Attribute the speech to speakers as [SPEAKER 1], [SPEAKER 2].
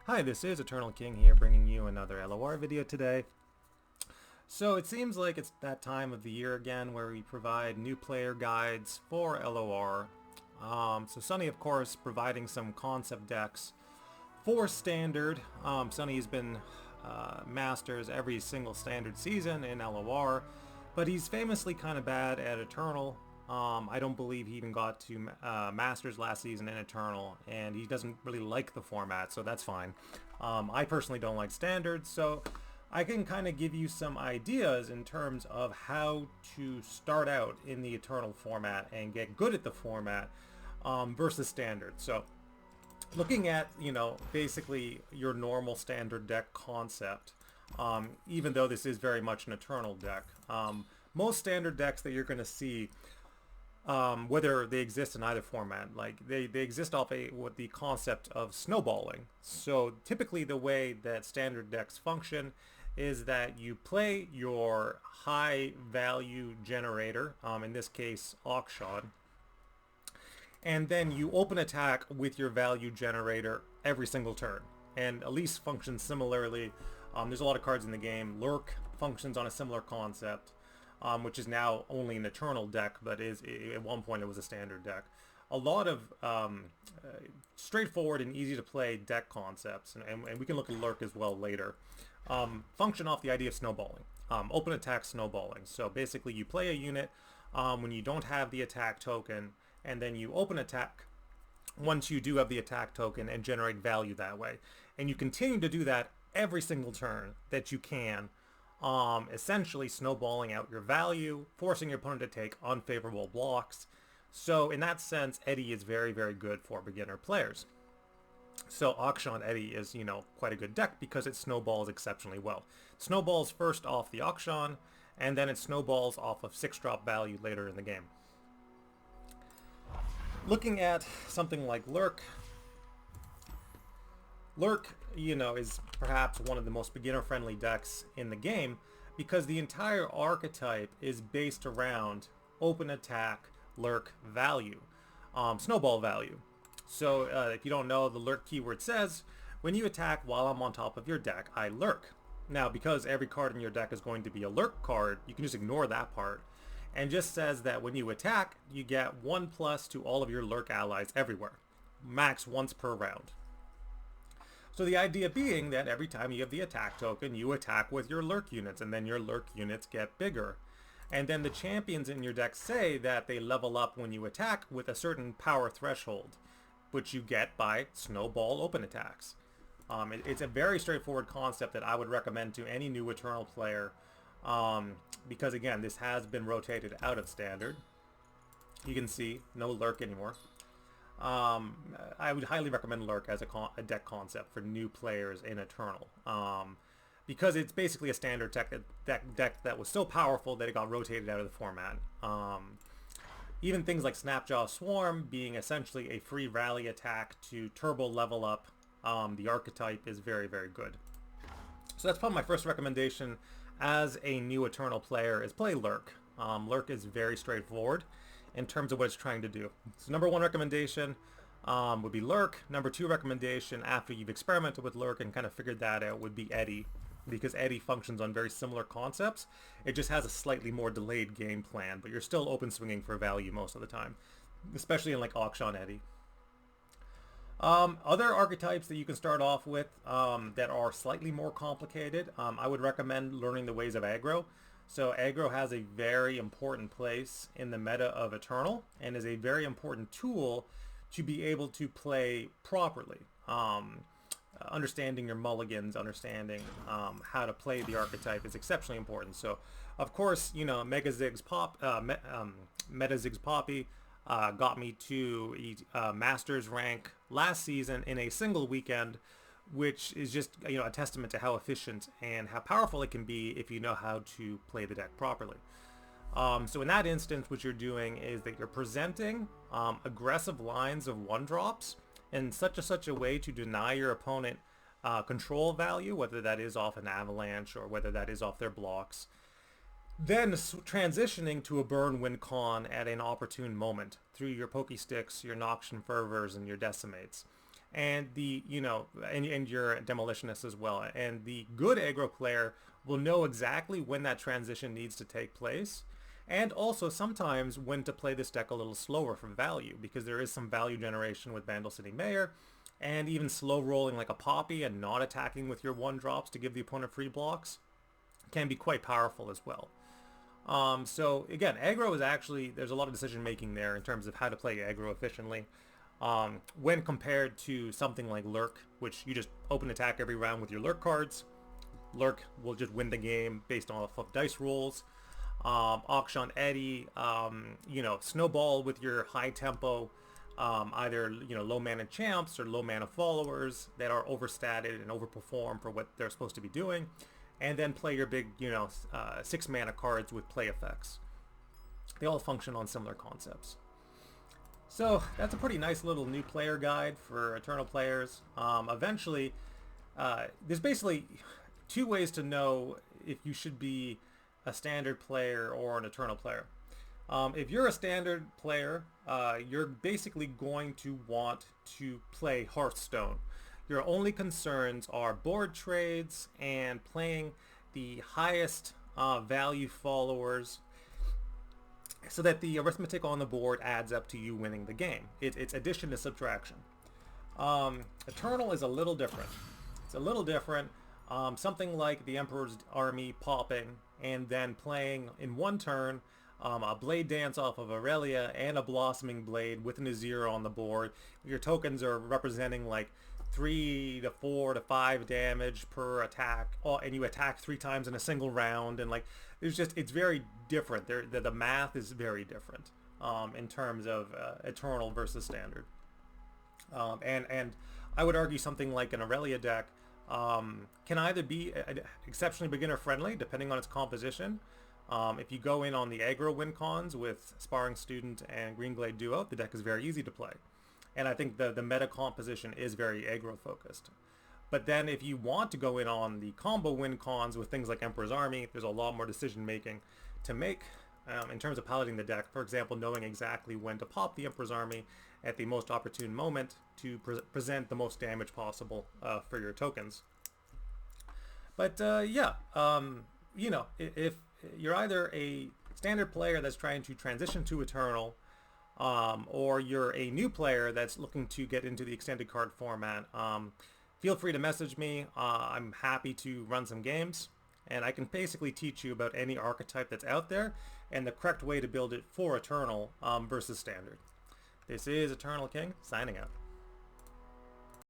[SPEAKER 1] Hi, this is Eternal King here bringing you another LOR video today. So it seems like it's that time of the year again where we provide new player guides for LOR. So Sunny, of course, providing some concept decks for Standard. Sunny has been Masters every single Standard season in LOR, but he's famously kind of bad at Eternal. I don't believe he even got to Masters last season in Eternal, and he doesn't really like the format, so that's fine. I personally don't like Standard, so I can kind of give you some ideas in terms of how to start out in the Eternal format and get good at the format versus Standard. So looking at, basically your normal Standard deck concept, even though this is very much an Eternal deck, most Standard decks that you're going to see, whether they exist in either format, like they exist off what the concept of snowballing. So typically the way that Standard decks function is that you play your high value generator, in this case Auction, and then you open attack with your value generator every single turn. And Elise functions similarly. There's a lot of cards in the game. Lurk functions on a similar concept, which is now only an Eternal deck, but at one point it was a Standard deck. A lot of straightforward and easy to play deck concepts, and we can look at Lurk as well later, function off the idea of snowballing. Open attack snowballing. So basically you play a unit when you don't have the attack token, and then you open attack once you do have the attack token and generate value that way. And you continue to do that every single turn that you can, essentially snowballing out your value, forcing your opponent to take unfavorable blocks. So in that sense, Eddie is very, very good for beginner players. So Auction Eddie is, quite a good deck because it snowballs exceptionally well. It snowballs first off the Auction, and then it snowballs off of 6-drop value later in the game. Looking at something like Lurk, is perhaps one of the most beginner-friendly decks in the game because the entire archetype is based around open attack, Lurk value, snowball value. So if you don't know, the Lurk keyword says, when you attack while I'm on top of your deck, I lurk. Now, because every card in your deck is going to be a Lurk card, you can just ignore that part, and just says that when you attack, you get 1+ to all of your Lurk allies everywhere, max once per round. So the idea being that every time you have the attack token, you attack with your Lurk units, and then your Lurk units get bigger. And then the champions in your deck say that they level up when you attack with a certain power threshold, which you get by snowball open attacks. It's a very straightforward concept that I would recommend to any new Eternal player, because again, this has been rotated out of Standard. You can see no Lurk anymore. I would highly recommend Lurk as a deck concept for new players in Eternal, because it's basically a Standard deck that was so powerful that it got rotated out of the format. Even things like Snapjaw Swarm being essentially a free rally attack to turbo level up the archetype is very, very good. So that's probably my first recommendation as a new Eternal player is play Lurk. Lurk is very straightforward in terms of what it's trying to do. So number one recommendation would be Lurk. Number two recommendation, after you've experimented with Lurk and kind of figured that out, would be Eddie, because Eddie functions on very similar concepts. It just has a slightly more delayed game plan, but you're still open swinging for value most of the time, especially in like Auction Eddie. Other archetypes that you can start off with that are slightly more complicated, I would recommend learning the ways of aggro. So aggro has a very important place in the meta of Eternal and is a very important tool to be able to play properly. Understanding your mulligans, understanding how to play the archetype is exceptionally important. So, of course, Meta Ziggs Poppy got me to Masters rank last season in a single weekend, which is just a testament to how efficient and how powerful it can be if you know how to play the deck properly. So in that instance, what you're doing is that you're presenting aggressive lines of 1-drops in such a way to deny your opponent control value, whether that is off an avalanche or whether that is off their blocks. Then transitioning to a burn win con at an opportune moment through your Pokesticks, your Noxian Fervors, and your Decimates. and and your demolitionist as well. And the good aggro player will know exactly when that transition needs to take place, and also sometimes when to play this deck a little slower for value, because there is some value generation with Vandal City Mayor, and even slow rolling like a Poppy and not attacking with your 1-drops to give the opponent free blocks can be quite powerful as well. So again, aggro is actually, there's a lot of decision making there in terms of how to play aggro efficiently. When compared to something like Lurk, which you just open attack every round with your Lurk cards. Lurk will just win the game based off of dice rolls. Auction Eddy, Snowball with your high tempo, either low mana champs or low mana followers that are overstated and overperform for what they're supposed to be doing, and then play your big 6 mana cards with play effects. They all function on similar concepts. So that's a pretty nice little new player guide for Eternal players. Eventually, there's basically 2 ways to know if you should be a standard player or an Eternal player. If you're a standard player, you're basically going to want to play Hearthstone. Your only concerns are board trades and playing the highest value followers so that the arithmetic on the board adds up to you winning the game. It's addition to subtraction. Eternal is a little different. It's a little different. Something like the Emperor's Army popping and then playing in one turn a Blade Dance off of Aurelia and a Blossoming Blade with an Azir on the board. Your tokens are representing like 3 to 4 to 5 damage per attack, and you attack 3 times in a single round, and like it's very different. The math is very different in terms of Eternal versus Standard. And I would argue something like an Aurelia deck can either be exceptionally beginner friendly depending on its composition. If you go in on the aggro win cons with Sparring Student and Greenglade Duo, the deck is very easy to play. And I think the meta composition is very aggro focused. But then if you want to go in on the combo win cons with things like Emperor's Army, there's a lot more decision making to make in terms of piloting the deck. For example, knowing exactly when to pop the Emperor's Army at the most opportune moment to present the most damage possible for your tokens. But if you're either a standard player that's trying to transition to Eternal, or you're a new player that's looking to get into the extended card format, feel free to message me. I'm happy to run some games, and I can basically teach you about any archetype that's out there and the correct way to build it for Eternal versus Standard. This is Eternal King, signing out.